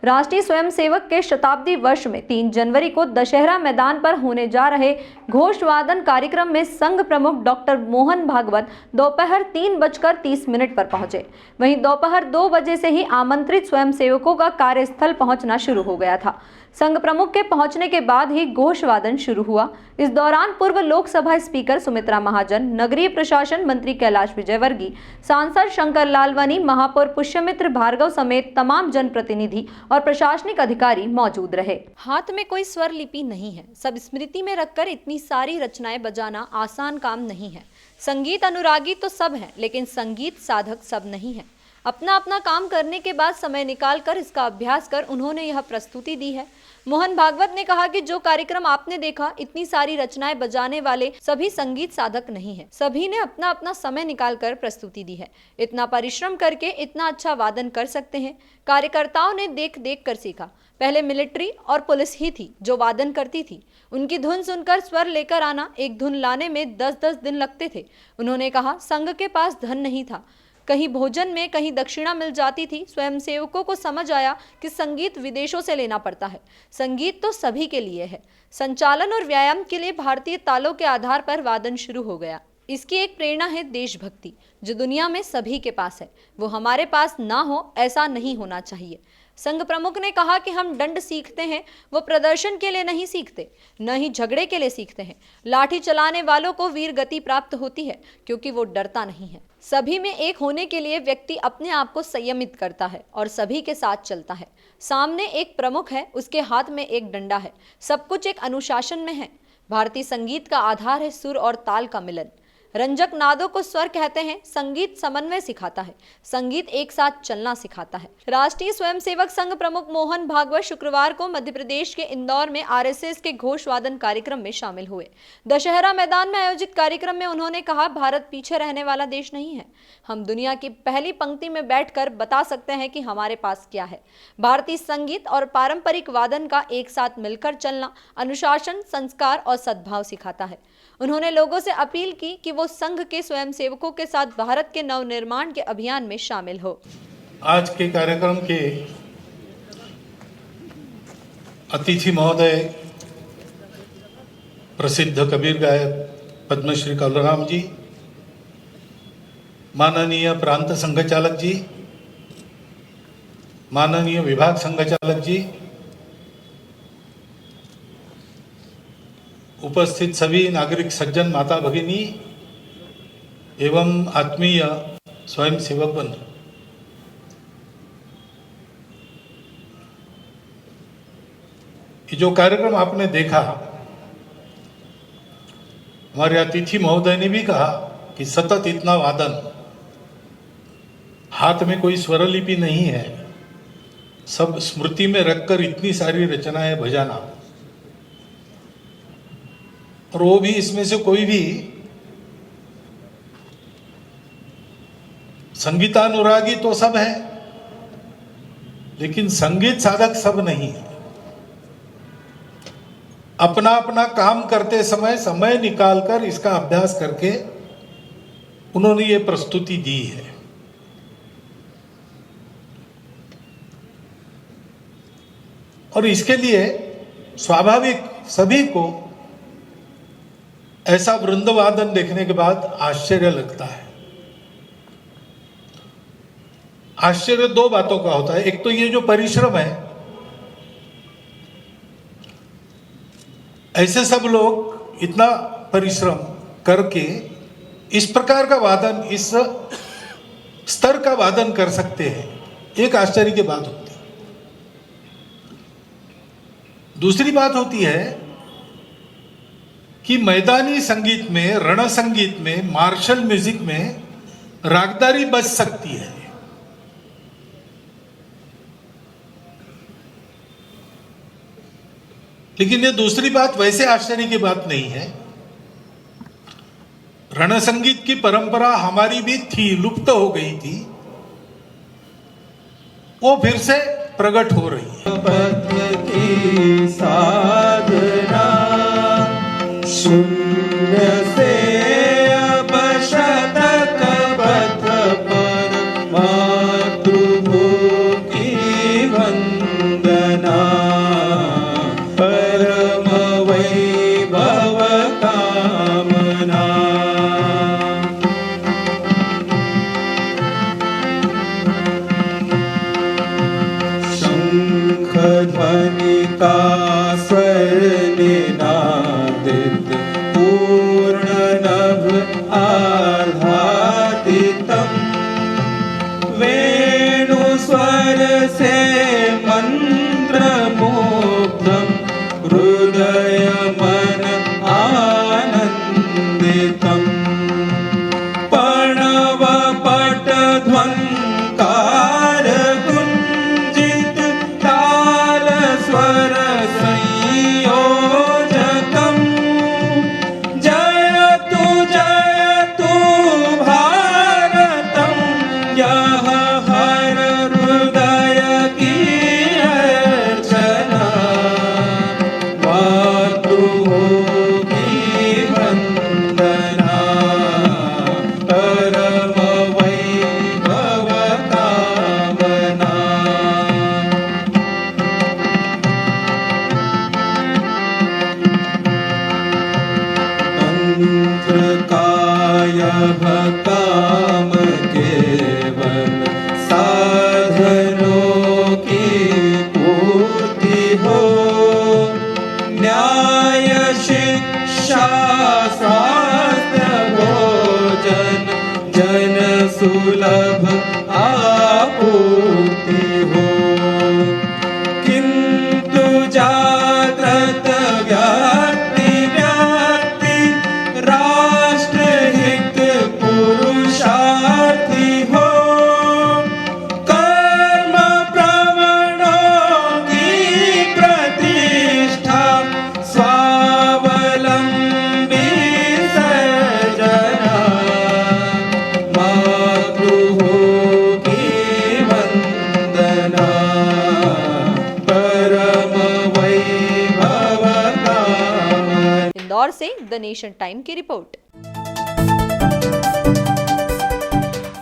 राष्ट्रीय स्वयंसेवक के शताब्दी वर्ष में 3 जनवरी को दशहरा मैदान पर होने जा रहे घोषवादन कार्यक्रम में संघ प्रमुख डॉक्टर मोहन भागवत दोपहर 3:30 पर पहुंचे। वहीं दोपहर 2 बजे से ही आमंत्रित स्वयंसेवकों का कार्यस्थल पहुंचना शुरू हो गया था। संघ प्रमुख के पहुंचने के बाद ही घोषवादन शुरू हुआ। इस दौरान पूर्व लोकसभा स्पीकर सुमित्रा महाजन, नगरीय प्रशासन मंत्री कैलाश विजयवर्गीय, सांसद शंकर लालवानी, महापौर पुष्यमित्र भार्गव समेत तमाम जनप्रतिनिधि और प्रशासनिक अधिकारी मौजूद रहे। हाथ में कोई स्वर लिपि नहीं है, सब स्मृति में रखकर इतनी सारी रचनाएं बजाना आसान काम नहीं है। संगीत अनुरागी तो सब हैं, लेकिन संगीत साधक सब नहीं है। अपना अपना काम करने के बाद समय निकालकर इसका अभ्यास कर उन्होंने यह प्रस्तुति दी है। मोहन भागवत ने कहा कि जो कार्यक्रम आपने देखा, इतनी सारी रचनाएं बजाने वाले सभी संगीत साधक नहीं है, सभी ने अपना अपना समय निकालकर प्रस्तुति दी है। इतना परिश्रम करके इतना अच्छा वादन कर सकते हैं। कार्यकर्ताओं ने देख देख कर सीखा। पहले मिलिट्री और पुलिस ही थी जो वादन करती थी। उनकी धुन सुनकर स्वर लेकर आना, एक धुन लाने में 10-10 दिन लगते थे। उन्होंने कहा, संघ के पास धन नहीं था, कहीं भोजन में कहीं दक्षिणा मिल जाती थी। स्वयंसेवकों को समझ आया कि संगीत विदेशों से लेना पड़ता है, संगीत तो सभी के लिए है। संचालन और व्यायाम के लिए भारतीय तालों के आधार पर वादन शुरू हो गया। इसकी एक प्रेरणा है देशभक्ति, जो दुनिया में सभी के पास है, वो हमारे पास ना हो, ऐसा नहीं होना चाहिए। संघ प्रमुख ने कहा कि हम दंड सीखते हैं, वो प्रदर्शन के लिए नहीं सीखते, न ही झगड़े के लिए सीखते हैं। लाठी चलाने वालों को वीर गति प्राप्त होती है क्योंकि वो डरता नहीं है। सभी में एक होने के लिए व्यक्ति अपने आप को संयमित करता है और सभी के साथ चलता है। सामने एक प्रमुख है, उसके हाथ में एक डंडा है, सब कुछ एक अनुशासन में है। भारतीय संगीत का आधार है सुर और ताल का मिलन। रंजक नादों को स्वर कहते हैं। संगीत समन्वय सिखाता है, संगीत एक साथ चलना सिखाता है। राष्ट्रीय स्वयंसेवक संघ प्रमुख मोहन भागवत शुक्रवार को मध्य प्रदेश के इंदौर में आरएसएस के घोषवादन कार्यक्रम में शामिल हुए। दशहरा मैदान में आयोजित कार्यक्रम में उन्होंने कहा, भारत पीछे रहने वाला देश नहीं है। हम दुनिया की पहली पंक्ति में बैठकर बता सकते हैं कि हमारे पास क्या है। भारतीय संगीत और पारंपरिक वादन का एक साथ मिलकर चलना अनुशासन, संस्कार और सद्भाव सिखाता है। उन्होंने लोगों से अपील की कि वो संघ के स्वयंसेवकों के साथ भारत के नवनिर्माण के अभियान में शामिल हो। आज के कार्यक्रम के अतिथि महोदय प्रसिद्ध कबीर गायक पद्मश्री कलराम जी, माननीय प्रांत संघचालक जी, माननीय विभाग संघचालक जी, उपस्थित सभी नागरिक सज्जन, माता भगिनी एवं आत्मीय स्वयंसेवक बंधु, ये जो कार्यक्रम आपने देखा, हमारे अतिथि महोदय ने भी कहा कि सतत इतना वादन, हाथ में कोई स्वरलिपि नहीं है, सब स्मृति में रखकर इतनी सारी रचनाएं बजाना, और वो भी इसमें से कोई भी संगीतानुरागी तो सब है, लेकिन संगीत साधक सब नहीं है। अपना अपना काम करते समय समय निकालकर इसका अभ्यास करके उन्होंने ये प्रस्तुति दी है। और इसके लिए स्वाभाविक सभी को ऐसा वृंदवादन देखने के बाद आश्चर्य लगता है। आश्चर्य दो बातों का होता है। एक तो ये जो परिश्रम है, ऐसे सब लोग इतना परिश्रम करके इस प्रकार का वादन, इस स्तर का वादन कर सकते हैं, एक आश्चर्य की बात होती है। दूसरी बात होती है कि मैदानी संगीत में, रण संगीत में, मार्शल म्यूजिक में रागदारी बच सकती है, लेकिन ये दूसरी बात वैसे आश्चर्य की बात नहीं है। रण संगीत की परंपरा हमारी भी थी, लुप्त हो गई थी, वो फिर से प्रकट हो रही है। की साधना शून्य से अब शतक पथ पर मातृभूमि की वंदना। का स्वर निनादित पूर्ण नभ आह्लादितम् वेणु स्वर से मंत्रमुग्धं हृदय मन आनंदितम् प्रणव पट ध्वंकार गुंजित ताल स्वर संयोजकम् जयतु भारतम् यह हर हृदय की अर्चना मातृभूमि वंदना परम वैभव कामना तंत्र काय काम केवल साधनों की पूर्ति हो न्याय शिक्षा स्वास्थ्य भोजन जन सुलभ आपूर्ति हो किंतु जागृत व्यक्ति राष्ट्र हित पुरुषार्थी हो कर्म प्रवणों की प्रतिष्ठा स्वावलंबी सर्जना मातृभूमि वंदना परम वैभव कामना। इंदौर से द नेशन टाइम की रिपोर्ट।